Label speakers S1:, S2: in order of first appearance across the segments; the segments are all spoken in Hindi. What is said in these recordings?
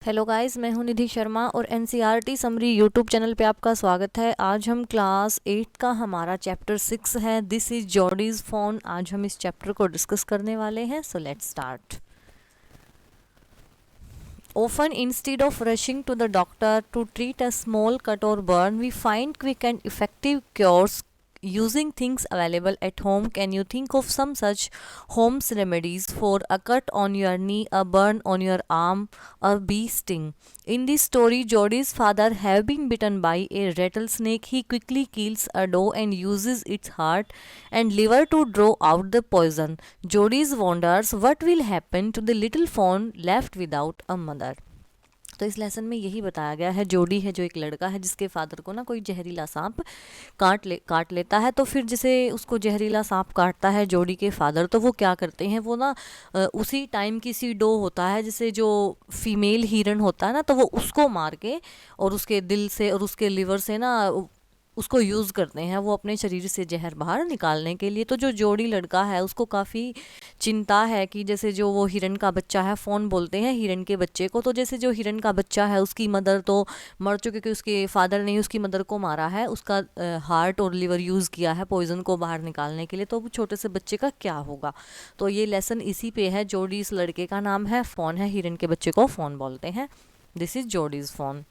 S1: हेलो गाइस, मैं हूं निधि शर्मा और एनसीईआरटी समरी यूट्यूब चैनल पे आपका स्वागत है। आज हम क्लास 8 का हमारा चैप्टर 6 है, दिस इज जॉडीज फोन। आज हम इस चैप्टर को डिस्कस करने वाले हैं, so let's start. Often, instead of rushing to the doctor to treat a small cut or burn, we find quick and effective cures using things available at home. Can you think of some such home remedies for a cut on your knee, a burn on your arm, a bee sting? In this story, Jodi's father have been bitten by a rattlesnake. He quickly kills a doe and uses its heart and liver to draw out the poison. Jodi's wonders what will happen to the little fawn left without a mother. तो इस लेसन में यही बताया गया है, जोडी है जो एक लड़का है जिसके फादर को ना कोई जहरीला सांप काट लेता है। तो फिर जिसे उसको जहरीला सांप काटता है जोडी के फादर, तो वो क्या करते हैं, वो ना उसी टाइम किसी डो होता है जिसे जो फीमेल हिरन होता है ना, तो वो उसको मार के और उसके दिल से और उसके लिवर से ना उसको यूज़ करते हैं वो अपने शरीर से जहर बाहर निकालने के लिए। तो जो जोड़ी लड़का है उसको काफ़ी चिंता है कि जैसे जो वो हिरन का बच्चा है, फ़ोन बोलते हैं हिरन के बच्चे को, तो जैसे जो हिरन का बच्चा है उसकी मदर तो मर चुकी क्योंकि उसके फादर ने उसकी मदर को मारा है, उसका हार्ट और लिवर यूज़ किया है पॉइजन को बाहर निकालने के लिए, तो छोटे से बच्चे का क्या होगा। तो ये लेसन इसी पे है। जोडी इस लड़के का नाम है, फ़ोन है, हिरन के बच्चे को फ़ोन बोलते हैं। This is Jodi's fawn.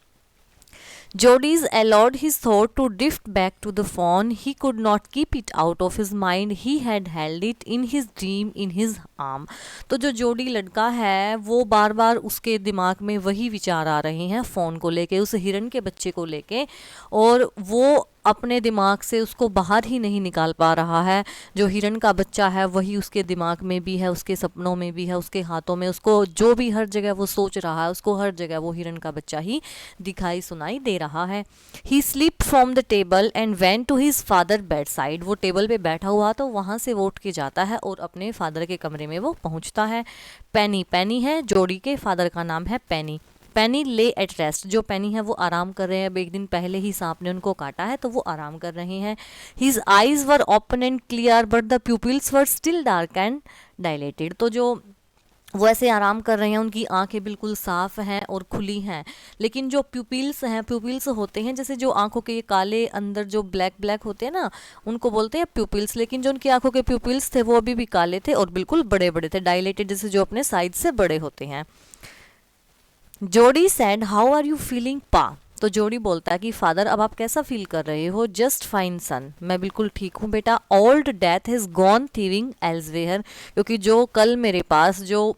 S1: Jodi's allowed his thought to drift back to the phone. He could not keep it out of his mind. He had held it in his dream in his arm. तो जो जोडी लड़का है वो बार बार उसके दिमाग में वही विचार आ रहे हैं फ़ोन को लेके, उस हिरन के बच्चे को लेके, और वो अपने दिमाग से उसको बाहर ही नहीं निकाल पा रहा है। जो हिरन का बच्चा है वही उसके दिमाग में भी है, उसके सपनों में भी है, उसके हाथों में, उसको जो भी हर जगह वो सोच रहा है उसको हर जगह वो हिरन का बच्चा ही दिखाई सुनाई दे रहा है। He slip from the table and went to his father bedside. वो टेबल पे बैठा हुआ तो वहाँ से वो उठ के जाता है और अपने फादर के कमरे में वो पहुँचता है। पेनी, पेनी है जोड़ी के फादर का नाम है पेनी। पेनी ले एट रेस्ट, जो पेनी है वो आराम कर रहे हैं। अब एक दिन पहले ही सांप ने उनको काटा है तो वो आराम कर रहे हैं। His eyes were open and clear but the pupils were still dark and dilated. तो जो वो ऐसे आराम कर रहे हैं, उनकी आंखें बिल्कुल साफ हैं और खुली हैं, लेकिन जो प्यूपिल्स हैं, प्यूपिल्स होते हैं जैसे जो आंखों के ये काले अंदर जो ब्लैक ब्लैक होते हैं ना, उनको बोलते हैं प्यूपिल्स, लेकिन जो उनकी आंखों के प्यूपिल्स थे वो अभी भी काले थे और बिल्कुल बड़े बड़े थे, डायलेटेड, जैसे जो अपने साइज से बड़े होते हैं। Jody said how are you feeling Pa. तो जोडी बोलता है कि फादर अब आप कैसा फील कर रहे हो। जस्ट फाइन सन, मैं बिल्कुल ठीक हूँ बेटा। Old death has gone thieving elsewhere, क्योंकि जो कल मेरे पास जो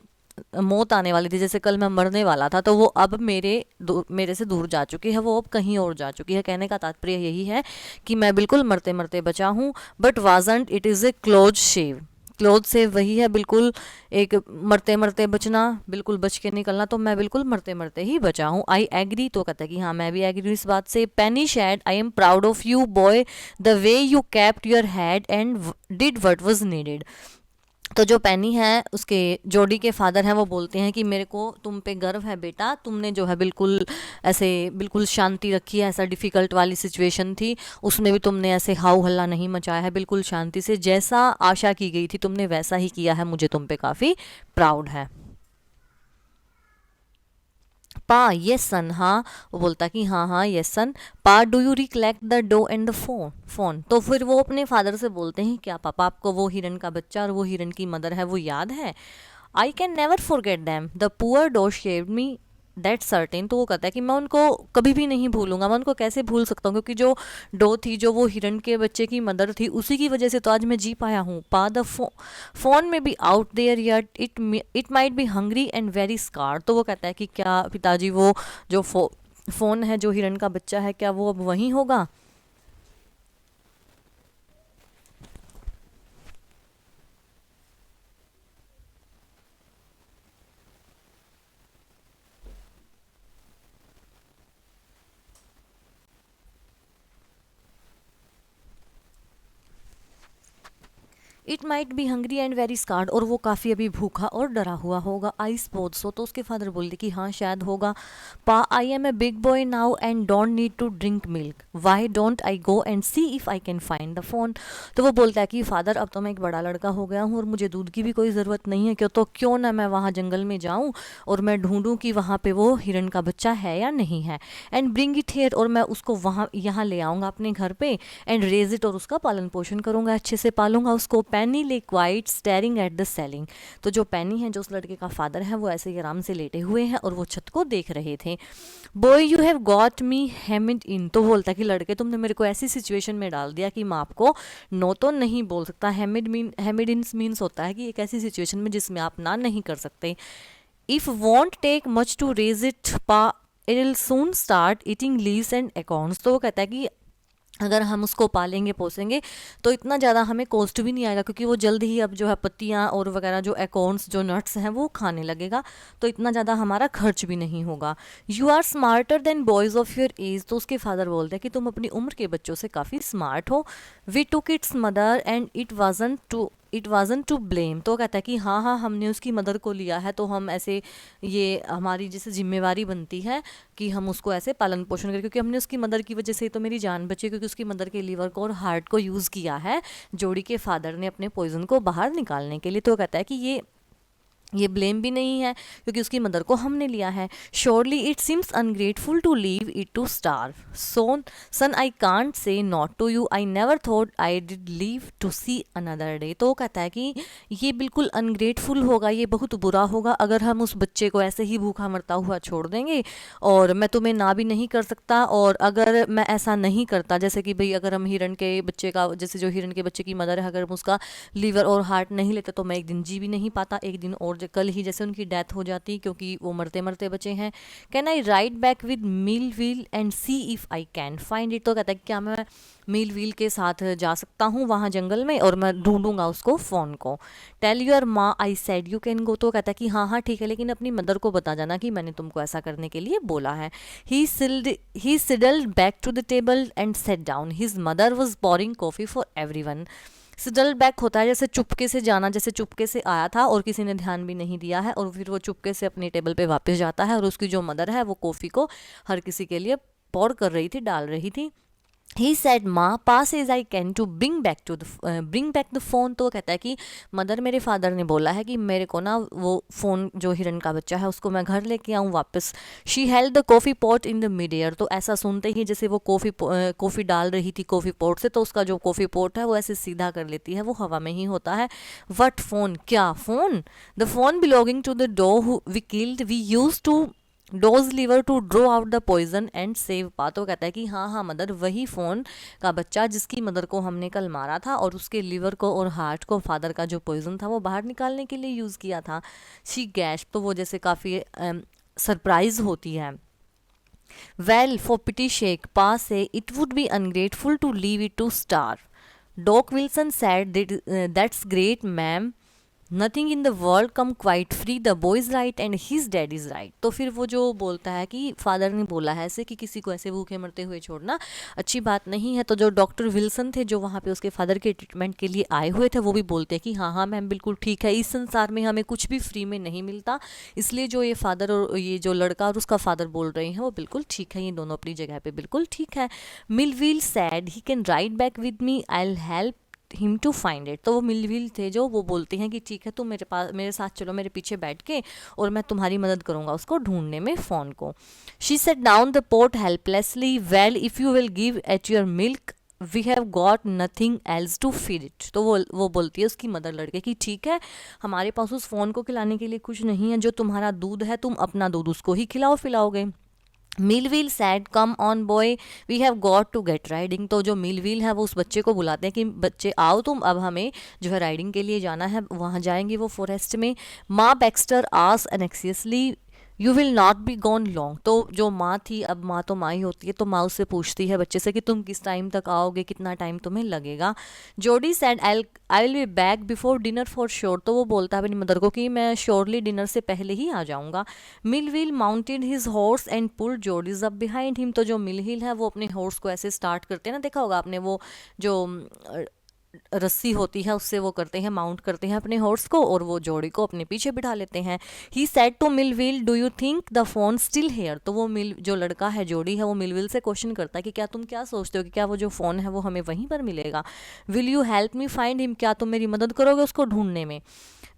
S1: मौत आने वाली थी, जैसे कल मैं मरने वाला था, तो वो अब मेरे से दूर जा चुकी है, वो अब कहीं और जा चुकी है। कहने का तात्पर्य यही है कि मैं बिल्कुल मरते मरते बचा हूँ। But wasn't it is a close shave. Close से वही है बिल्कुल एक मरते मरते बचना, बिल्कुल बच के निकलना, तो मैं बिल्कुल मरते मरते ही बचा हूँ। आई एग्री, तो कहता है कि हाँ मैं भी एग्री इस बात से। Penny said I am proud of you boy, the way you kept your head and did what was needed. तो जो पेनी है उसके जोडी के फादर हैं वो बोलते हैं कि मेरे को तुम पे गर्व है बेटा, तुमने जो है बिल्कुल ऐसे बिल्कुल शांति रखी है। ऐसा डिफ़िकल्ट वाली सिचुएशन थी उसमें भी तुमने ऐसे हाउ हल्ला नहीं मचाया है, बिल्कुल शांति से जैसा आशा की गई थी तुमने वैसा ही किया है। मुझे तुम पे काफ़ी प्राउड है। पा, यस सन, हाँ। वो बोलता कि हाँ हाँ yes son. Pa do you recollect the doe and the fawn fawn. तो फिर वो अपने फादर से बोलते हैं क्या पापा आपको वो हिरन का बच्चा और वो हिरन की मदर है वो याद है। I can never forget them, the poor doe saved me that certain. तो वो कहता है कि मैं उनको कभी भी नहीं भूलूंगा, मैं उनको कैसे भूल सकता हूँ, क्योंकि जो डो थी, जो वो हिरन के बच्चे की मदर थी, उसी की वजह से तो आज मैं जी पाया हूँ। Pa the fawn may be out there yet it might be hungry and very scared. तो वो कहता है कि क्या पिताजी वो जो फ़ोन है, जो हिरन का बच्चा है, क्या वो अब वहीं होगा। It might be hungry and very scared, और वो काफ़ी अभी भूखा और डरा हुआ होगा। आई सपोज सो, तो उसके फादर बोलते कि हाँ शायद होगा। Pa, I am a big boy now and don't need to drink milk, why don't I go and see if I can find the fawn. तो वो बोलता है कि फादर अब तो मैं एक बड़ा लड़का हो गया हूँ और मुझे दूध की भी कोई ज़रूरत नहीं है, क्यों तो क्यों ना मैं वहाँ जंगल में जाऊँ और मैं ढूंढूं कि वहाँ पे वो हिरन का बच्चा है या नहीं है, एंड ब्रिंग इट हेयर, और मैं उसको वहाँ यहाँ ले आऊँगा अपने घर पे, एंड रेज इट, और उसका पालन पोषण करूँगा, अच्छे से पालूंगा उसको। पैनी ले quite staring at the selling, तो जो पैनी है जो उस लड़के का फादर है वो ऐसे ही आराम से लेटे हुए हैं और वो छत को देख रहे थे। Boy you have got me hemmed in, तो बोलता है कि लड़के तुमने मेरे को ऐसी सिचुएशन में डाल दिया कि मैं आपको नो तो नहीं बोल सकता। हेमिड इन मीन्स होता है कि एक ऐसी सिचुएशन में जिसमें आप ना नहीं कर सकते। If won't take much to raise it pa, it will soon start eating leaves and acorns, तो वो कहता है कि अगर हम उसको पालेंगे पोसेंगे तो इतना ज़्यादा हमें कॉस्ट भी नहीं आएगा, क्योंकि वो जल्द ही अब जो है पत्तियाँ और वगैरह जो अकाउंट्स जो नट्स हैं वो खाने लगेगा, तो इतना ज़्यादा हमारा खर्च भी नहीं होगा। You are smarter than boys of your age, तो उसके फादर बोलते हैं कि तुम अपनी उम्र के बच्चों से काफ़ी स्मार्ट हो। We took its mother and it wasn't to blame, तो कहता है कि हाँ हाँ हमने उसकी मदर को लिया है, तो हम ऐसे ये हमारी जैसे जिम्मेवारी बनती है कि हम उसको ऐसे पालन पोषण करें, क्योंकि हमने उसकी मदर की वजह से तो मेरी जान बची, क्योंकि उसकी मदर के लीवर को और हार्ट को यूज़ किया है जोड़ी के फादर ने अपने पॉइजन को बाहर निकालने के लिए। तो कहता है कि ये ब्लेम भी नहीं है क्योंकि उसकी मदर को हमने लिया है। Surely it seems ungrateful to leave it to starve, so son I can't say not to you, I never thought I did live to see another day, तो वो कहता है कि ये बिल्कुल अनग्रेटफुल होगा, ये बहुत बुरा होगा अगर हम उस बच्चे को ऐसे ही भूखा मरता हुआ छोड़ देंगे, और मैं तुम्हें ना भी नहीं कर सकता, और अगर मैं ऐसा नहीं करता, जैसे कि भाई अगर हम हिरन के बच्चे का, जैसे जो हिरन के बच्चे की मदर है, अगर हम उसका लीवर और हार्ट नहीं लेते तो मैं एक दिन जी भी नहीं पाता, एक दिन और कल ही जैसे उनकी डेथ हो जाती क्योंकि वो मरते मरते बचे हैं। Can I right back with mill wheel and see if I can find it, तो कहता है क्या मैं मिल व्हील के साथ जा सकता हूँ वहाँ जंगल में और मैं ढूंढूंगा उसको फ़ोन को। टेल योर माँ I said you can go, तो कहता है कि हाँ हाँ ठीक है, लेकिन अपनी मदर को बता जाना कि मैंने तुमको ऐसा करने के लिए बोला है। He settled back to the table and sat down, his mother was pouring coffee for everyone. Settle back होता है जैसे चुपके से जाना, जैसे चुपके से आया था और किसी ने ध्यान भी नहीं दिया है, और फिर वो चुपके से अपनी टेबल पे वापस जाता है और उसकी जो मदर है वो कॉफ़ी को हर किसी के लिए पोर कर रही थी, डाल रही थी। He said Ma pass as I can to bring back the fawn, तो वो कहता है कि मदर मेरे फादर ने बोला है कि मेरे को ना वो फ़ोन जो हिरन का बच्चा है उसको मैं घर लेके आऊँ वापस। She held the coffee pot in the mid air, तो ऐसा सुनते ही जैसे वो कॉफ़ी डाल रही थी कॉफ़ी पॉट से, तो उसका जो कॉफ़ी पॉट है वो ऐसे सीधा कर लेती है, वो हवा में ही होता है। वट फ़ोन, क्या fawn? The fawn belonging to the doe who we killed, we use to doe's liver to draw out the poison and save Pa, तो कहता है कि हाँ हाँ मदर वही फ़ोन का बच्चा जिसकी मदर को हमने कल मारा था और उसके लीवर को और हार्ट को फादर का जो पॉइजन था वो बाहर निकालने के लिए यूज़ किया था। शी गैश, तो वो जैसे काफ़ी सरप्राइज होती है। Well for pity sake Pa say it would be ungrateful to leave it to starve. Doc Wilson said that's great ma'am, nothing in the world come quite free, the boy is right and his dad is right. तो फिर वो जो बोलता है कि फादर ने बोला है ऐसे कि किसी को ऐसे भूखे मरते हुए छोड़ना अच्छी बात नहीं है, तो जो डॉक्टर विल्सन थे जो वहाँ पे उसके फादर के ट्रीटमेंट के लिए आए हुए थे वो भी बोलते हैं कि हाँ हाँ मैम बिल्कुल ठीक है, इस संसार में हमें कुछ भी फ्री में नहीं मिलता, इसलिए जो ये फादर और ये जो लड़का और उसका फादर बोल रहे हैं वो बिल्कुल ठीक है, ये दोनों अपनी जगह पे बिल्कुल ठीक है। Millwheel said he can ride back with me, I will help him to find it, तो वो मिलविल थे जो वो बोलते हैं कि ठीक है तुम मेरे साथ चलो, मेरे पीछे बैठ के, और मैं तुम्हारी मदद करूँगा उसको ढूंढने में फ़ोन को। She set down the pot helplessly, well if you will give it your milk we have got nothing else to feed it, तो वो बोलती है उसकी मदर लड़के की ठीक है हमारे पास उस फ़ोन को खिलाने के लिए कुछ नहीं है, जो तुम्हारा दूध है तुम अपना दूध उसको ही खिलाओगे। Millwheel said come on boy we have got to get riding, तो जो मिलविल है वो उस बच्चे को बुलाते हैं कि बच्चे आओ तुम, अब हमें जो है राइडिंग के लिए जाना है, वहाँ जाएंगे वो फॉरेस्ट में। माँ बैक्स्टर आस anxiously you will not be gone long, तो जो माँ थी, अब माँ तो माँ ही होती है, तो माँ उससे पूछती है बच्चे से कि तुम किस टाइम तक आओगे, कितना टाइम तुम्हें लगेगा। जोडी sad I will be back before dinner for sure, तो वो बोलता है अपनी मदर को कि मैं श्योरली डिनर से पहले ही आ जाऊँगा। Millwheel mounted his horse and pull Jody's up behind him, तो जो मिलहिल है वो अपने हॉर्स को ऐसे स्टार्ट करते हैं ना, देखा होगा आपने वो जो रस्सी होती है उससे वो करते हैं, माउंट करते हैं अपने हॉर्स को और वो जोड़ी को अपने पीछे बिठा लेते हैं। He said to Millwheel, do you think the fawn still here? तो वो मिल जो लड़का है, जोड़ी है, वो मिलविल से क्वेश्चन करता है कि क्या तुम क्या सोचते हो कि क्या वो जो फ़ोन है वो हमें वहीं पर मिलेगा? Will you help me find him? क्या तुम मेरी मदद करोगे उसको ढूंढने में?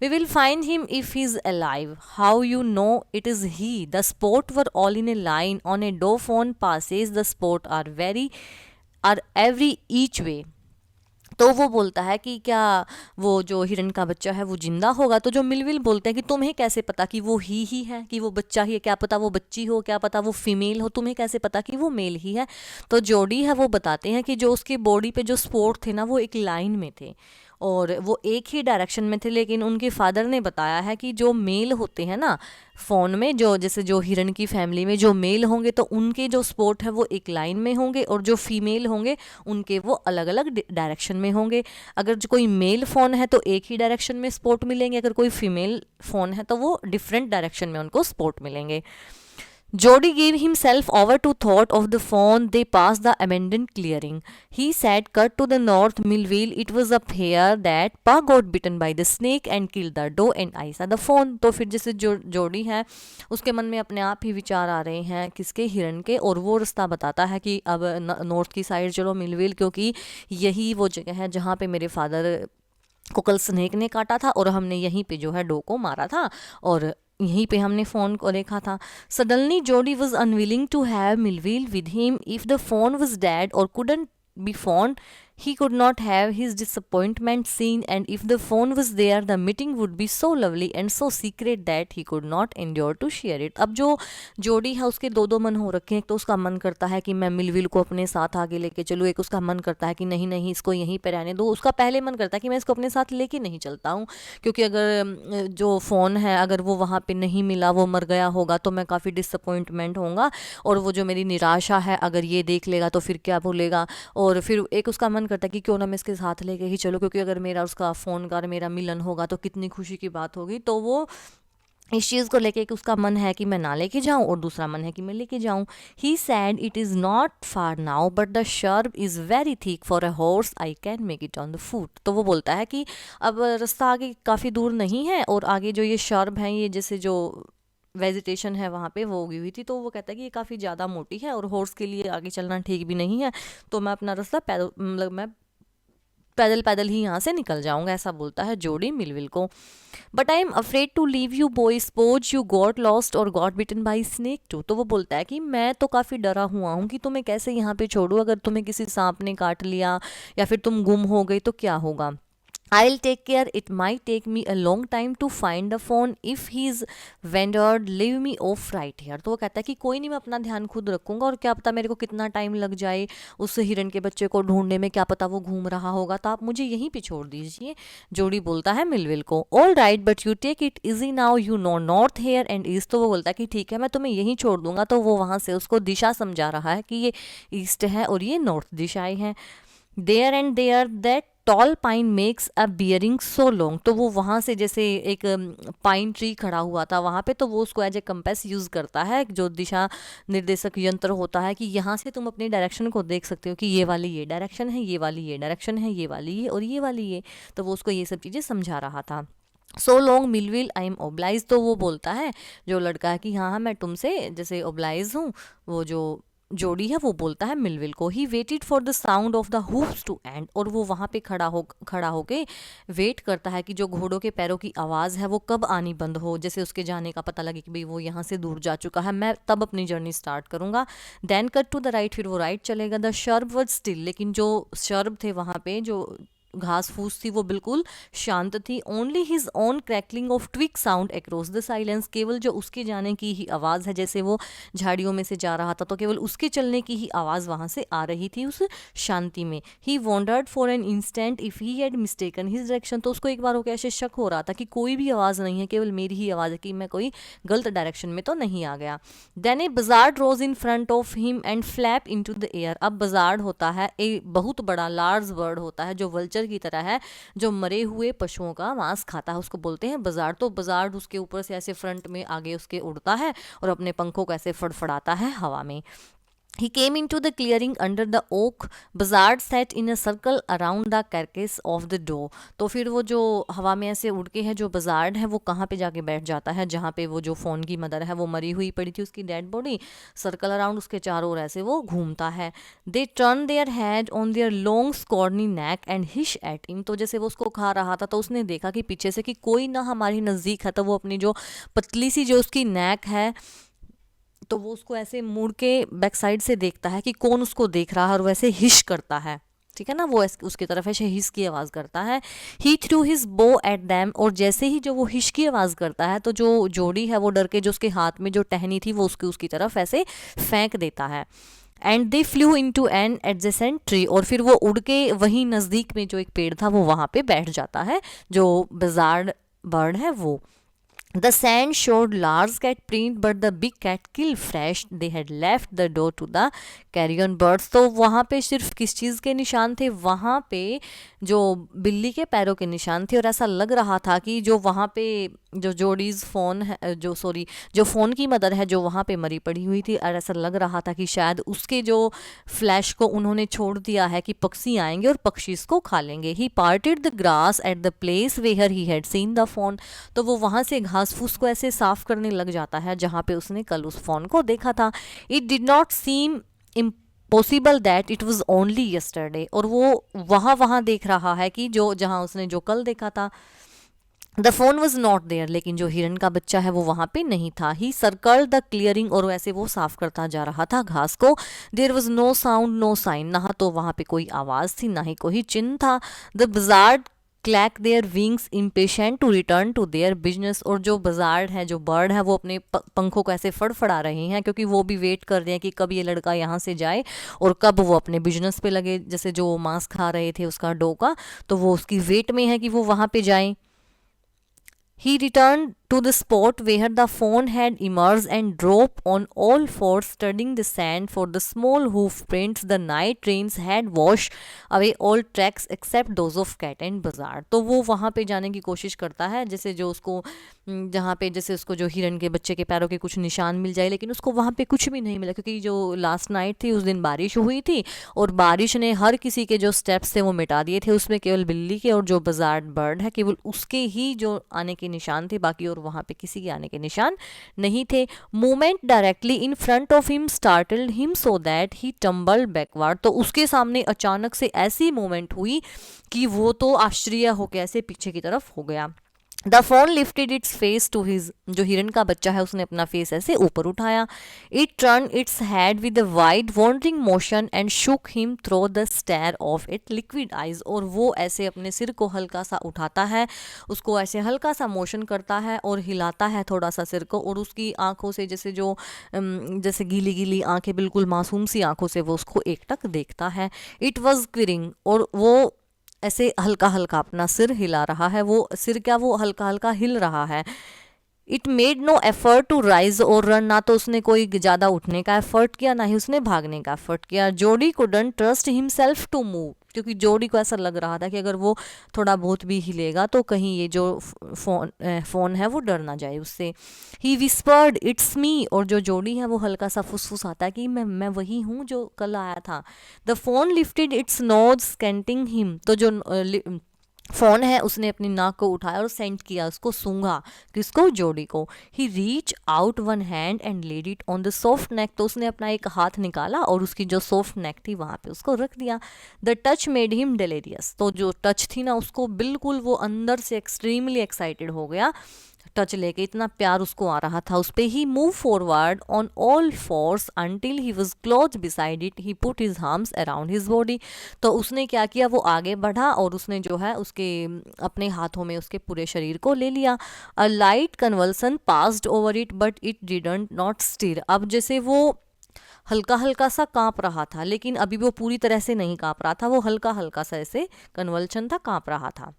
S1: We will find him if he's alive. How you know it is he? The sport were all in a line. On a dauphin passes, the sport are every each way. तो वो बोलता है कि क्या वो जो हिरन का बच्चा है वो जिंदा होगा? तो जो मिलविल बोलते हैं कि तुम्हें कैसे पता कि वो ही है, कि वो बच्चा ही है? क्या पता वो बच्ची हो, क्या पता वो फीमेल हो, तुम्हें कैसे पता कि वो मेल ही है? तो जोडी है वो बताते हैं कि जो उसकी बॉडी पे जो स्पॉट थे ना वो एक लाइन में थे और वो एक ही डायरेक्शन में थे, लेकिन उनके फादर ने बताया है कि जो मेल होते हैं ना फ़ोन में, जो जैसे जो हिरन की फैमिली में जो मेल होंगे तो उनके जो स्पॉट है वो एक लाइन में होंगे और जो फीमेल होंगे उनके वो अलग अलग डायरेक्शन में होंगे। अगर जो कोई मेल फ़ोन है तो एक ही डायरेक्शन में स्पॉट मिलेंगे, अगर कोई फीमेल फ़ोन है तो वो डिफरेंट डायरेक्शन में उनको स्पॉट मिलेंगे। Jody gave himself over to thought of the phone. They passed the abandoned clearing. He said, cut to the north, Millville. It was up here that Pa got bitten by the snake and killed the doe and I saw the phone. तो फिर जैसे जोड़ी है उसके मन में अपने आप ही विचार आ रहे हैं किसके, हिरन के, और वो रास्ता बताता है कि अब नॉर्थ की साइड चलो मिलविल, क्योंकि यही वो जगह है जहाँ पे मेरे फादर को कल स्नेक ने काटा था और हमने यहीं पे जो है डो को मारा था और यहीं पे हमने फ़ोन को देखा था। Suddenly Jody was unwilling to have Millwheel with him if the fawn was dead और couldn't be found he could not have his disappointment seen, and if the phone was there the meeting would be so lovely and so secret that he could not endure to share it. अब जो जोड़ी है उसके दो दो मन हो रखे हैं, एक तो उसका मन करता है कि मैं मिलविल को अपने साथ आगे लेके चलूँ, एक उसका मन करता है कि नहीं नहीं इसको यहीं पे रहने दो। उसका पहले मन करता है कि मैं इसको अपने साथ लेके नहीं चलता हूँ, क्योंकि अगर जो फ़ोन है अगर वो वहाँ पे नहीं मिला, वो मर गया होगा तो मैं काफ़ी डिसअपॉइंटमेंट होऊंगा, और वो जो मेरी निराशा है अगर ये देख लेगा तो फिर क्या बोलेगा। और फिर एक उसका मन करता है कि क्यों ना मैं इसके साथ लेके ही चलो, क्योंकि अगर मेरा उसका फ़ोन का मेरा मिलन होगा तो कितनी खुशी की बात होगी। तो वो इस चीज़ को लेके एक उसका मन है कि मैं ना लेके जाऊं और दूसरा मन है कि मैं लेके जाऊं। He said it is not far now but the scrub is very thick for a horse, I can make it on the foot. तो वो बोलता है कि अब रास्ता आगे काफ़ी दूर नहीं है और आगे जो ये शर्ब हैं, ये जैसे जो वेजिटेशन है वहाँ पे वो उगी हुई थी, तो वो कहता है कि ये काफ़ी ज़्यादा मोटी है और हॉर्स के लिए आगे चलना ठीक भी नहीं है, तो मैं अपना रास्ता पैदल मतलब मैं पैदल पैदल ही यहाँ से निकल जाऊंगा, ऐसा बोलता है जोडी मिलविल को। But I am afraid to leave you boy, suppose you got lost और got bitten by snake too. तो वो बोलता है कि मैं तो काफ़ी डरा हुआ हूँ कि तुम्हें कैसे यहाँ पे छोड़ूँ, अगर तुम्हें किसी सांप ने काट लिया या फिर तुम गुम हो गई तो क्या होगा। I'll take care. It might take me a long time to find the phone. If he's wandered, leave me off right here. तो वो कहता है कि कोई नहीं, मैं अपना ध्यान खुद रखूंगा और क्या पता मेरे को कितना टाइम लग जाए उस हिरन के बच्चे को ढूंढने में, क्या पता वो घूम रहा होगा, तो आप मुझे यहीं पे छोड़ दीजिए। जोड़ी बोलता है मिलविल को। All right but you take it easy now, you know north here and east. तो वो बोलता है कि ठीक है मैं तुम्हें यहीं छोड़ दूंगा। तो वो वहाँ से उसको दिशा समझा रहा है कि ये ईस्ट है और ये नॉर्थ दिशाएं हैं। There and there that tall pine makes a bearing so long. तो वो वहाँ से जैसे एक पाइन ट्री खड़ा हुआ था वहाँ पे, तो वो उसको एज ए कंपेस यूज़ करता है, जो दिशा निर्देशक यंत्र होता है, कि यहाँ से तुम अपनी डायरेक्शन को देख सकते हो कि ये वाली ये डायरेक्शन है, ये वाली ये डायरेक्शन है, ये वाली ये और ये वाली ये। तो वो उसको ये सब चीज़ें समझा रहा था। So long Millville I am oblige. तो वो बोलता है जो लड़का है कि हाँ हाँ मैं तुमसे जैसे ओब्लाइज हूँ। वो जो जोड़ी है वो बोलता है मिलविल को। He waited for the sound of the hoofs to end. और वो वहाँ पे खड़ा होके वेट करता है कि जो घोड़ों के पैरों की आवाज़ है वो कब आनी बंद हो, जैसे उसके जाने का पता लगे कि भाई वो यहाँ से दूर जा चुका है, मैं तब अपनी जर्नी स्टार्ट करूँगा। Then cut to the right, फिर वो राइट चलेगा। द शर्ब वर्ड स्टिल, लेकिन जो शर्ब थे वहाँ पे जो घास फूस थी वो बिल्कुल शांत थी। Only his own crackling of tweak sound across the silence, केवल जो उसके जाने की ही आवाज़ है, जैसे वो झाड़ियों में से जा रहा था तो केवल उसके चलने की ही आवाज़ वहाँ से आ रही थी उस शांति में। He wondered for an instant if he had mistaken his direction. तो उसको एक बार हो ऐसे शक हो रहा था कि कोई भी आवाज़ नहीं है, केवल मेरी ही आवाज़ है, कि मैं कोई गलत डायरेक्शन में तो नहीं आ गया। Then a buzzard rose in front of him and flap into the air. अब बजार्ड होता है एक बहुत बड़ा लार्ज बर्ड होता है जो वल्चर की तरह है, जो मरे हुए पशुओं का मांस खाता है, उसको बोलते हैं बजार्ड। तो बजार्ड उसके ऊपर से ऐसे फ्रंट में आगे उसके उड़ता है और अपने पंखों को ऐसे फड़फड़ाता है हवा में। He came into the clearing under the oak. Buzzard sat in a circle around the carcass of the doe. तो फिर वो जो हवा में ऐसे उड़ के है जो बजार्ड है वो कहाँ पे जाके बैठ जाता है, जहाँ पे वो जो फ़ोन की मदर है वो मरी हुई पड़ी थी, उसकी डेड बॉडी सर्कल अराउंड उसके चारों ओर ऐसे वो घूमता है. They turn their head on their long scrawny neck and hiss at him. तो जैसे वो उसको खा रहा था तो उसने देखा कि पीछे से कि कोई ना हमारी नज़दीक है, तो वो अपनी जो पतली सी जो उसकी नेक है तो वो उसको ऐसे मुड़ के बैक साइड से देखता है कि कौन उसको देख रहा है, और वैसे हिश करता है. ठीक है ना, वो उसकी तरफ ऐसे हिस की आवाज़ करता है. He threw his bow at them. और जैसे ही जो वो हिश की आवाज़ करता है तो जो जोड़ी है वो डर के जो उसके हाथ में जो टहनी थी वो उसकी तरफ ऐसे फेंक देता है. And they flew into an adjacent tree. और फिर वो उड़ के वहीं नज़दीक में जो एक पेड़ था वो वहाँ पे बैठ जाता है, जो बिजार्ड बर्ड है वो. The sand showed large cat print, but the big cat killed fresh. They had left the door to the carrion birds. तो वहाँ पे सिर्फ किस चीज़ के निशान थे, वहाँ पे जो बिल्ली के पैरों के निशान थे. और ऐसा लग रहा था कि जो वहाँ पे जो जोडीज़ फ़ोन है, जो फ़ोन की मदर है जो वहाँ पे मरी पड़ी हुई थी, और ऐसा लग रहा था कि शायद उसके जो फ्लैश को उन्होंने छोड़ दिया है कि पक्षी आएंगे और पक्षी इसको खा लेंगे. He parted the grass at the place where he had seen the fawn. तो वो वहाँ से घास फूस को ऐसे साफ करने लग जाता है जहाँ पे उसने कल उस फोन को देखा था. It did not seem possible that it was only yesterday. और वो वहाँ देख रहा है कि जो जहाँ उसने जो कल देखा था. The fawn was not there. लेकिन जो हिरन का बच्चा है वो वहाँ पे नहीं था. ही सर्कल द क्लियरिंग. और वैसे वो साफ करता जा रहा था घास को. There was no sound no sign. ना तो वहाँ पे कोई आवाज़ थी ना ही कोई चिन्ह था. The buzzard clack their wings impatient to return to their business. और जो बजार्ड है जो बर्ड है वो अपने पंखों को ऐसे फड़फड़ा रहे हैं, क्योंकि वो भी वेट कर रहे हैं कि कब ये लड़का यहाँ से जाए और कब वो अपने बिजनेस पे लगे. जैसे जो मांस खा रहे थे उसका डो का, तो वो उसकी वेट में है कि वो वहाँ पे जाए. He returned to the spot where the fawn had emerged and dropped on all fours, studying the sand for the small hoof prints. The night rains had washed away all tracks except those of cat and buzzard. तो वो वहाँ पे जाने की कोशिश करता है, जैसे जो उसको जहाँ पे जैसे उसको जो हिरन के बच्चे के पैरों के कुछ निशान मिल जाए, लेकिन उसको वहाँ पे कुछ भी नहीं मिला, क्योंकि जो लास्ट नाइट थी उस दिन बारिश हुई थी और बारिश ने हर किसी के जो स्टेप्स थे वो मिटा दिए थे. उसमें केवल बिल्ली के और जो बजार्ड बर्ड है केवल उसके ही जो आने के निशान थे, बाकी और वहाँ पे किसी के आने के निशान नहीं थे. Movement directly in front of him startled him so that he tumbled backward. तो उसके सामने अचानक से ऐसी मूवमेंट हुई कि वो तो आश्चर्य होकर ऐसे पीछे की तरफ हो गया. The fawn lifted its face to his. जो हिरन का बच्चा है उसने अपना फेस ऐसे ऊपर उठाया. It turn its head with a wide wondering motion and shook him through the stare of its liquid eyes. और वो ऐसे अपने सिर को हल्का सा उठाता है, उसको ऐसे हल्का सा मोशन करता है और हिलाता है थोड़ा सा सिर को, और उसकी आंखों से जैसे गीली गीली आंखें, बिल्कुल मासूम सी आंखों से वो उसको एकटक देखता है. It was quivering. और वो ऐसे हल्का हल्का अपना सिर हिला रहा है. वो सिर क्या, वो हल्का हल्का हिल रहा है. It made no effort to rise और रन. ना तो उसने कोई ज़्यादा उठने का एफर्ट किया ना ही उसने भागने का एफर्ट किया. Jody couldn't trust himself to move. क्योंकि जोडी को ऐसा लग रहा था कि अगर वो थोड़ा बहुत भी हिलेगा तो कहीं ये जो फ़ोन है वो डर ना जाए उससे. ही विस्पर्ड इट्स मी. और जो जोडी है वो हल्का सा फुसफुसाता है कि मैं वही हूँ जो कल आया था. The fawn lifted its nose scenting him. तो जो फ़ोन है उसने अपनी नाक को उठाया और सेंट किया, उसको सूंघा. किसको? जोड़ी को. He reach out one hand and laid it on the soft neck. तो उसने अपना एक हाथ निकाला और उसकी जो सॉफ्ट नेक थी वहाँ पे उसको रख दिया. The touch made him delirious. तो जो टच थी ना उसको बिल्कुल वो अंदर से एक्सट्रीमली एक्साइटेड हो गया. टच लेके इतना प्यार उसको आ रहा था उस पर. He move forward on all fours until he was close beside it. He put his arms around his body. तो उसने क्या किया, वो आगे बढ़ा और उसने जो है उसके अपने हाथों में उसके पूरे शरीर को ले लिया. A light convulsion passed over it but it didn't not stir. अब जैसे वो हल्का हल्का सा कांप रहा था, लेकिन अभी वो पूरी तरह से नहीं कांप रहा था, वो हल्का हल्का सा ऐसे कन्वल्शन था, कांप रहा था.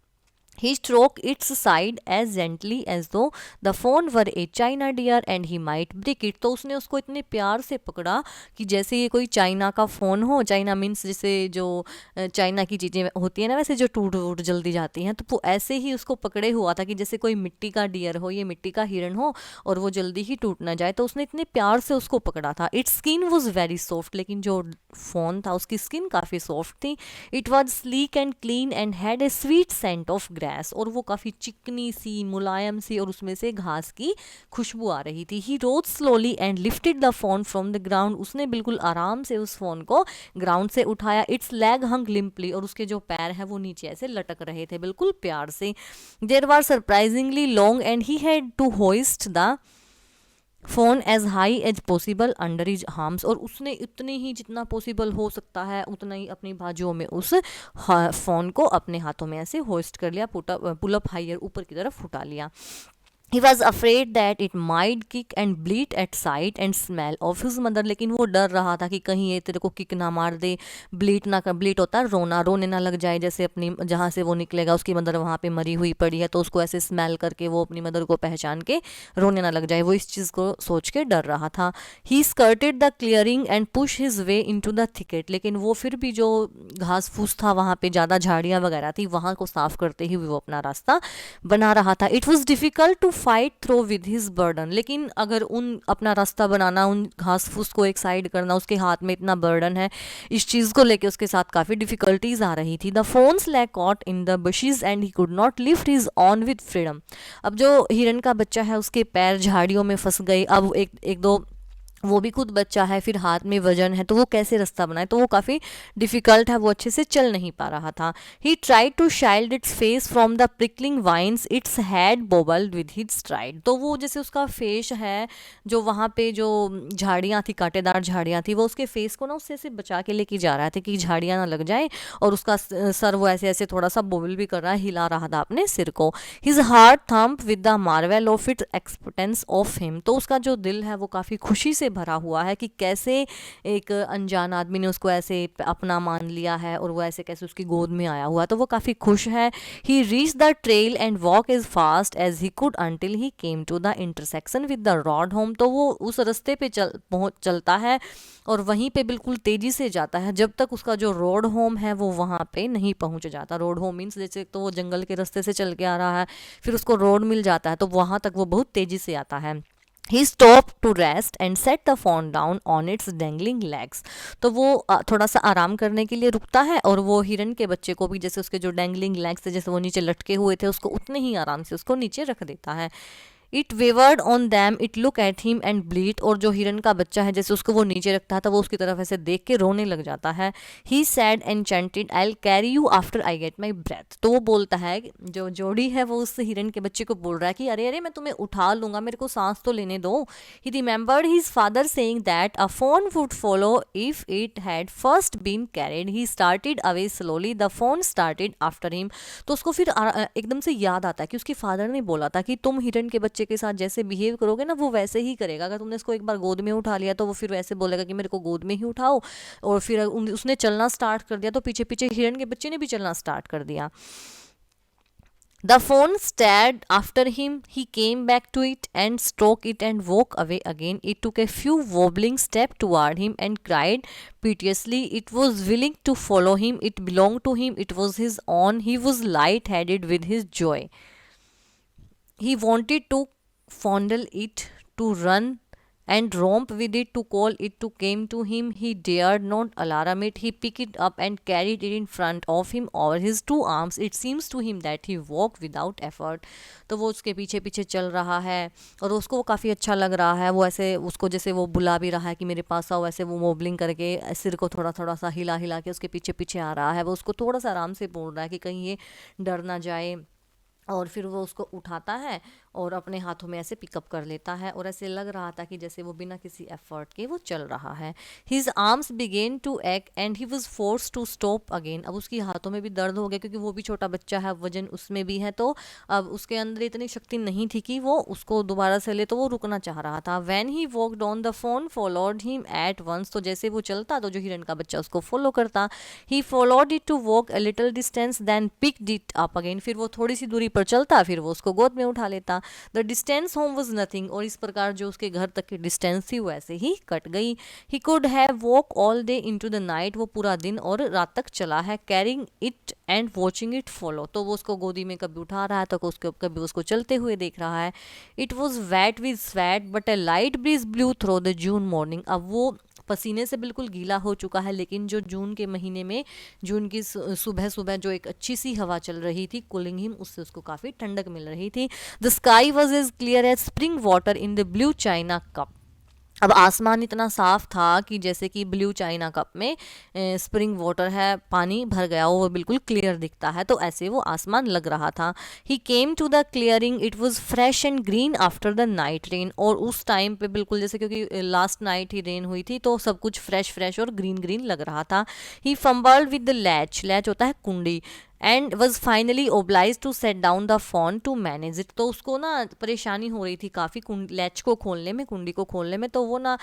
S1: He stroked its side as gently as though the phone were a china deer and he might break it. तो उसने उसको इतने प्यार से पकड़ा कि जैसे ये कोई चाइना का फ़ोन हो। चाइना मीन्स जैसे जो चाइना की चीज़ें होती है ना, वैसे जो टूट वूट जल्दी जाती हैं, तो वो ऐसे ही उसको पकड़े हुआ था कि जैसे कोई मिट्टी का डियर हो, ये मिट्टी का हिरन हो और वो जल्दी ही टूट ना जाए। तो उसने इतने प्यार से उसको पकड़ा था। Its skin was very soft, लेकिन जो फ़ोन था उसकी स्किन काफ़ी सॉफ्ट थी। It was sleek and clean and had a sweet scent of grass, और वो काफ़ी चिकनी सी, मुलायम सी, और उसमें से घास की खुशबू आ रही थी। He rose slowly and lifted the fawn from the ground, उसने बिल्कुल आराम से उस फोन को ग्राउंड से उठाया। इट्स लेग हंग लिम्पली, और उसके जो पैर है वो नीचे ऐसे लटक रहे थे बिल्कुल प्यार से। There were surprisingly long and he had to hoist the fawn as high as possible under his arms, और उसने इतने ही जितना पॉसिबल हो सकता है उतना ही अपनी बाजुओं में उस फ़ोन को अपने हाथों में ऐसे होस्ट कर लिया, पुल अप हायर, ऊपर की तरफ उठा लिया। He was afraid that it might kick and bleat at sight and smell of his mother, लेकिन वो डर रहा था कि कहीं ये तेरे को किक ना मार दे, ब्लीट ना कर, ब्लीट होता है रोना, रोने ना लग जाए, जैसे अपनी जहाँ से वो निकलेगा उसकी मदर वहाँ पे मरी हुई पड़ी है, तो उसको ऐसे स्मेल करके वो अपनी मदर को पहचान के रोने ना लग जाए। वो इस चीज़ को सोच के डर रहा था। He skirted the clearing and push his way into the thicket, लेकिन वो फिर भी जो घास फूस था वहाँ पे ज़्यादा झाड़ियाँ वगैरह थी, वहाँ को साफ करते ही वो अपना रास्ता बना रहा था। It was difficult to fight through with his burden, लेकिन अगर उन अपना रास्ता बनाना, उन घास फूस को एक साइड करना, उसके हाथ में इतना बर्डन है, इस चीज़ को लेके उसके साथ काफ़ी डिफिकल्टीज आ रही थी। The fawn's legs caught in the bushes and he could not lift his own with freedom. अब जो हिरन का बच्चा है उसके पैर झाड़ियों में फंस गए। अब एक दो, वो भी खुद बच्चा है, फिर हाथ में वजन है, तो वो कैसे रास्ता बनाए, तो वो काफ़ी डिफ़िकल्ट है, वो अच्छे से चल नहीं पा रहा था। He tried to shield its face from the prickling vines, its head bobbled with his stride, तो वो जैसे उसका फेस है, जो वहाँ पे जो झाड़ियाँ थी, कांटेदार झाड़ियाँ थी, वो उसके फेस को ना उससे ऐसे बचा के लेके जा रहा था कि झाड़ियाँ ना लग जाए, और उसका सर वो ऐसे ऐसे थोड़ा सा बोबल भी कर रहा है, हिला रहा था अपने सिर को। His heart thump with the marvel of it acceptance of him, तो उसका जो दिल है वो काफ़ी खुशी से भरा हुआ है कि कैसे एक अनजान आदमी ने उसको ऐसे अपना मान लिया है, और वो ऐसे कैसे उसकी गोद में आया हुआ है, तो वो काफ़ी खुश है। He reach the trail and walk as fast as he could until he came to the intersection with the road home, तो वो उस रास्ते पे चलता है और वहीं पे बिल्कुल तेज़ी से जाता है जब तक उसका जो रोड होम है वो वहाँ पे नहीं पहुँच जाता। रोड होम मीन्स जैसे तो वो जंगल के रास्ते से चल के आ रहा है, फिर उसको रोड मिल जाता है, तो वहाँ तक वो बहुत तेज़ी से आता है। He stop to rest and set the fawn down on its dangling legs, तो वो थोड़ा सा आराम करने के लिए रुकता है, और वो हिरन के बच्चे को भी जैसे उसके जो डेंगलिंग लेग्स थे, जैसे वो नीचे लटके हुए थे, उसको उतने ही आराम से उसको नीचे रख देता है। It wayward on them, it look at him and bleed, और जो हिरन का बच्चा है जैसे उसको वो नीचे रखता था, वो उसकी तरफ ऐसे देख के रोने लग जाता है। He sat and chanted I will carry you after I get my breath, तो वो बोलता है, जो जोड़ी है वो उस हिरन के बच्चे को बोल रहा है कि अरे अरे मैं तुम्हें उठा लूंगा, मेरे को सांस तो लेने दो। He remembered his father saying that a fawn would follow if it had first been carried. He started away slowly, the fawn started after him, तो उसको फिर एकदम से याद आता है कि उसके फादर ने बोला था कि तुम हिरन के बच्चे के साथ जैसे बिहेव करोगे ना, वो वैसे ही करेगा। अगर तुमने इसको एक बार गोद में उठा लिया तो वो फिर वैसे बोलेगा कि मेरे को गोद में ही उठाओ, और फिर उसने चलना स्टार्ट कर दिया तो पीछे पीछे हिरन के बच्चे ने भी चलना स्टार्ट कर दिया। The fawn stared after him. He came back to it and stroked it and walked away again. It took a few wobbling steps toward him and cried piteously. It was willing to follow him. It belonged to him. It was his own. He was light-headed with his joy. He wanted to fondle it, to run and romp with it, to call it to come to him. He dared not alarm it. He picked it up and carried it in front of him over his two arms. It seems to him that he walked without effort. तो वो उसके पीछे पीछे चल रहा है और उसको वो काफ़ी अच्छा लग रहा है। वो ऐसे उसको जैसे वो बुला भी रहा है कि मेरे पास आओ, ऐसे वो मोबलिंग करके सिर को थोड़ा थोड़ा सा हिला हिला के उसके पीछे पीछे आ रहा है। वो उसको थोड़ा सा आराम से बोल रहा है कि कहीं ये डर ना जाए, और फिर वो उसको उठाता है और अपने हाथों में ऐसे पिकअप कर लेता है और ऐसे लग रहा था कि जैसे वो बिना किसी एफर्ट के वो चल रहा है। His arms began to act and he was force to stop again. अब उसकी हाथों में भी दर्द हो गया क्योंकि वो भी छोटा बच्चा है, वजन उसमें भी है, तो अब उसके अंदर इतनी शक्ति नहीं थी कि वो उसको दोबारा से ले, तो वो रुकना चाह रहा था। When he walked on the fawn followed him at once. तो जैसे वो चलता तो जो हिरन का बच्चा उसको फॉलो करता। He followed it to walk a little distance then picked it up again. फिर वो थोड़ी सी दूरी पर चलता, फिर वो उसको गोद में उठा लेता। The distance home was nothing. और इस प्रकार जो उसके घर तक की डिस्टेंस थी वो ऐसे ही कट गई। He could have walk all day into the night. वो पूरा दिन और रात तक चला है। Carrying it and watching it follow. तो वो उसको गोदी में कभी उठा रहा है तो उसको कभी उसको चलते हुए देख रहा है। It was wet with sweat but a light breeze blew through the June morning. अब वो पसीने से बिल्कुल गीला हो चुका है, लेकिन जो जून के महीने में जून की सुबह सुबह जो एक अच्छी सी हवा चल रही थी कूलिंग हिम, उससे उसको काफ़ी ठंडक मिल रही थी। The sky was as clear as spring water in the blue china cup. अब आसमान इतना साफ था कि जैसे कि ब्लू चाइना कप में स्प्रिंग वाटर है, पानी भर गया हो, वो बिल्कुल क्लियर दिखता है, तो ऐसे वो आसमान लग रहा था। He came to the clearing, it was fresh and green after the night rain. और उस टाइम पे बिल्कुल जैसे, क्योंकि लास्ट नाइट ही रेन हुई थी, तो सब कुछ फ्रेश फ्रेश और ग्रीन ग्रीन लग रहा था। He fumbled with the latch, latch होता है कुंडी, and was finally oblige to set down the fawn to manage it. तो उसको ना परेशानी हो रही थी काफ़ी लैच को खोलने में, कुंडी को खोलने में, तो वो ना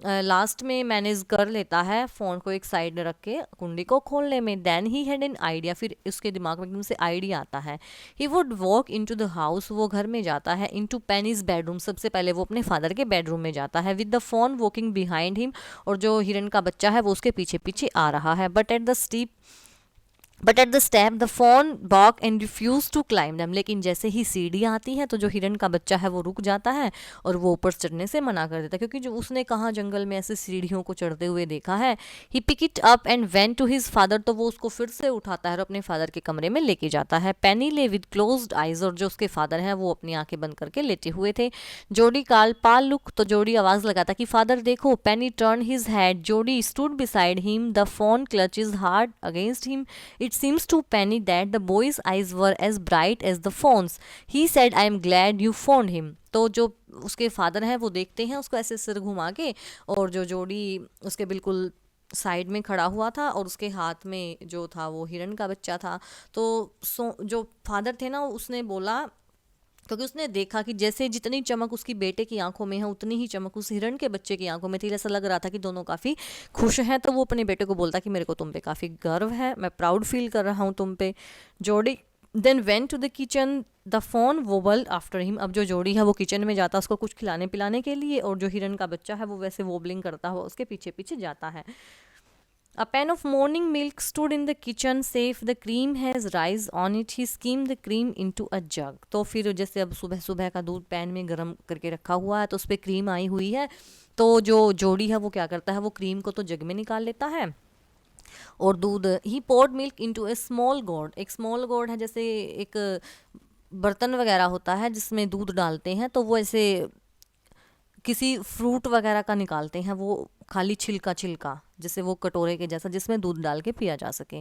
S1: लास्ट में मैनेज कर लेता है फ़ोन को एक साइड रख के कुंडी को खोलने में। Then he had an idea, फिर उसके दिमाग में एकदम से आइडिया आता है। He would walk into the house, वो घर में जाता है। इन टू पेनीज बेडरूम, सबसे पहले वो अपने फादर के बेडरूम में जाता है। With the phone walking behind him, और जो हिरन का बच्चा है वो उसके पीछे पीछे आ रहा है। But at the step the fawn balk and refuse to climb them. लेकिन जैसे ही सीढ़ियाँ आती हैं तो जो हिरन का बच्चा है वो रुक जाता है और वो ऊपर चढ़ने से मना कर देता है, क्योंकि जो उसने कहाँ जंगल में ऐसे सीढ़ियों को चढ़ते हुए देखा है। He pick it up and went to his father, तो वो उसको फिर से उठाता है और अपने फादर के कमरे में लेके जाता है। पेनी ले विद क्लोज्ड आइज, और जो उसके फादर हैं वो अपनी आंखें बंद करके लेटे हुए थे। जोडी काल पाल लुक, तो जोडी आवाज लगाता कि फादर देखो। पेनी टर्न हिज हेड, जोडी stood beside him, the phone clutches hard against him. It seems to Penny that the boy's eyes were as bright as the phone's. He said, I am glad you found him. तो जो उसके फादर हैं वो देखते हैं उसको ऐसे सिर घुमा के, और जो जोड़ी उसके बिल्कुल साइड में खड़ा हुआ था और उसके हाथ में जो था वो हिरन का बच्चा था। तो जो फादर थे ना, उसने बोला, क्योंकि उसने देखा कि जैसे जितनी चमक उसकी बेटे की आंखों में है उतनी ही चमक उस हिरण के बच्चे की आंखों में थी। ऐसा लग रहा था कि दोनों काफ़ी खुश हैं। तो वो अपने बेटे को बोलता कि मेरे को तुम पे काफ़ी गर्व है, मैं प्राउड फील कर रहा हूँ तुम पे। Jody then went to the kitchen, the fawn wobbled after him. अब जो जोड़ी है वो किचन में जाता उसको कुछ खिलाने पिलाने के लिए, और जो हिरन का बच्चा है वो वैसे वोबलिंग करता हुआ उसके पीछे पीछे जाता है। A pan of morning milk stood in the kitchen, safe the cream has rise on it. He skimmed the cream into a jug. तो फिर जैसे अब सुबह सुबह का दूध पैन में गर्म करके रखा हुआ है तो उस पर क्रीम आई हुई है, तो जो जोड़ी है वो क्या करता है, वो क्रीम को तो जग में निकाल लेता है और दूध। ही पोर्ड मिल्क इनटू ए स्मॉल गोर्ड। एक स्मॉल गोर्ड है जैसे एक बर्तन वगैरह होता है जिसमें दूध डालते हैं, तो वो ऐसे किसी फ्रूट वगैरह का निकालते हैं, वो खाली छिलका छिलका, जैसे वो कटोरे के जैसा जिसमें दूध डाल के पिया जा सके।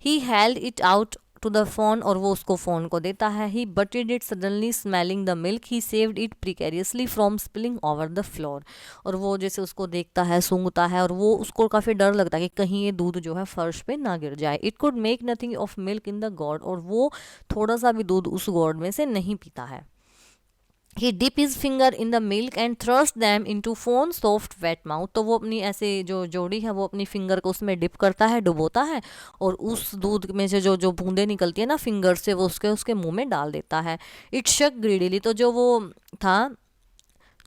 S1: He held it out to the fawn, और वो उसको फ़ोन को देता है। He butted it suddenly smelling the milk, he saved it precariously from spilling over the floor. और वो जैसे उसको देखता है, सूंघता है, और वो उसको काफ़ी डर लगता है कि कहीं ये दूध जो है फर्श पे ना गिर जाए। It could make nothing of milk in the God, और वो थोड़ा सा भी दूध उस गॉड में से नहीं पीता है। He dip his finger in the milk and thrust them into Phone's soft wet mouth. तो वो अपनी ऐसे जो जोड़ी है वो अपनी फिंगर को उसमें डिप करता है, डुबोता है, और उस दूध में से जो जो बूंदें निकलती है ना फिंगर से, वो उसके मुंह में डाल देता है। इट शक ग्रीडीली, तो जो वो था,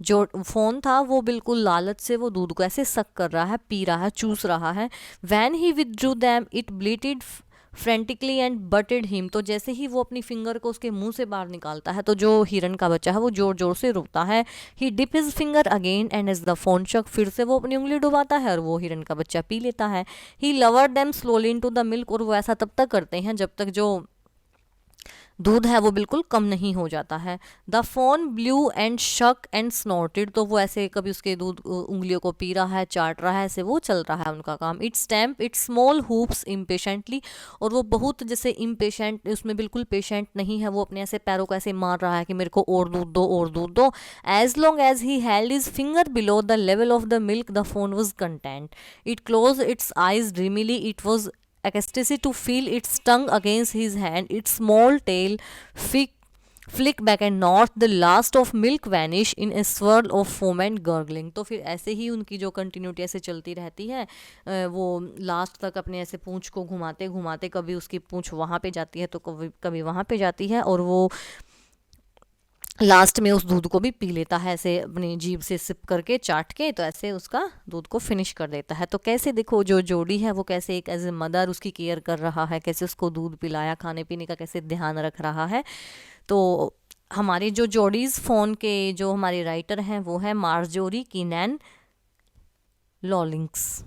S1: जो फ़ोन था वो बिल्कुल लालच से वो दूध को ऐसे सक कर रहा है, पी रहा है, चूस रहा है। When he withdrew them it bleated frantically and butted him. तो जैसे ही वो अपनी फिंगर को उसके मुंह से बाहर निकालता है तो जो हिरन का बच्चा है वो जोर जोर से रोता है। He dip his finger again and as the fawn suck, फिर से वो अपनी उंगली डुबाता है और वो हिरन का बच्चा पी लेता है। He lowered them slowly into the milk, और वो ऐसा तब तक करते हैं जब तक जो दूध है वो बिल्कुल कम नहीं हो जाता है। द फोन ब्लू एंड शक एंड स्नॉटेड, तो वो ऐसे कभी उसके दूध उंगलियों को पी रहा है, चाट रहा है, ऐसे वो चल रहा है उनका काम। It's stamp it's small hoops impatiently, और वो बहुत जैसे इम्पेशेंट, उसमें बिल्कुल पेशेंट नहीं है, वो अपने ऐसे पैरों को ऐसे मार रहा है कि मेरे को और दूध दो और दूध दो। As long as he held his finger below the level of the milk the fawn was content. It close its eyes dreamily, it was ecstasy to feel its tongue against his hand, its small tail flick back and north, the last of milk vanish in a swirl of foam and gurgling। तो फिर ऐसे ही उनकी जो कंटिन्यूटी ऐसे चलती रहती है, वो लास्ट तक अपने ऐसे पूंछ को घुमाते घुमाते, कभी उसकी पूंछ वहाँ पे जाती है तो कभी कभी वहाँ पे जाती है, और वो लास्ट में उस दूध को भी पी लेता है ऐसे अपनी जीभ से सिप करके चाट के, तो ऐसे उसका दूध को फिनिश कर देता है। तो कैसे देखो जो जोड़ी है वो कैसे एक एज ए मदर उसकी केयर कर रहा है, कैसे उसको दूध पिलाया, खाने पीने का कैसे ध्यान रख रहा है। तो हमारे जो जोड़ीज फोन के जो हमारे राइटर हैं वो है मार्जोरी कीनैन रोलिंग्स।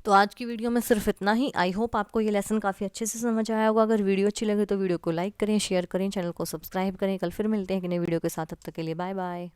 S1: तो आज की वीडियो में सिर्फ इतना ही। आई होप आपको ये लेसन काफ़ी अच्छे से समझ आया होगा। अगर वीडियो अच्छी लगे तो वीडियो को लाइक करें, शेयर करें, चैनल को सब्सक्राइब करें। कल फिर मिलते हैं कि नई वीडियो के साथ, तब तक के लिए बाय बाय।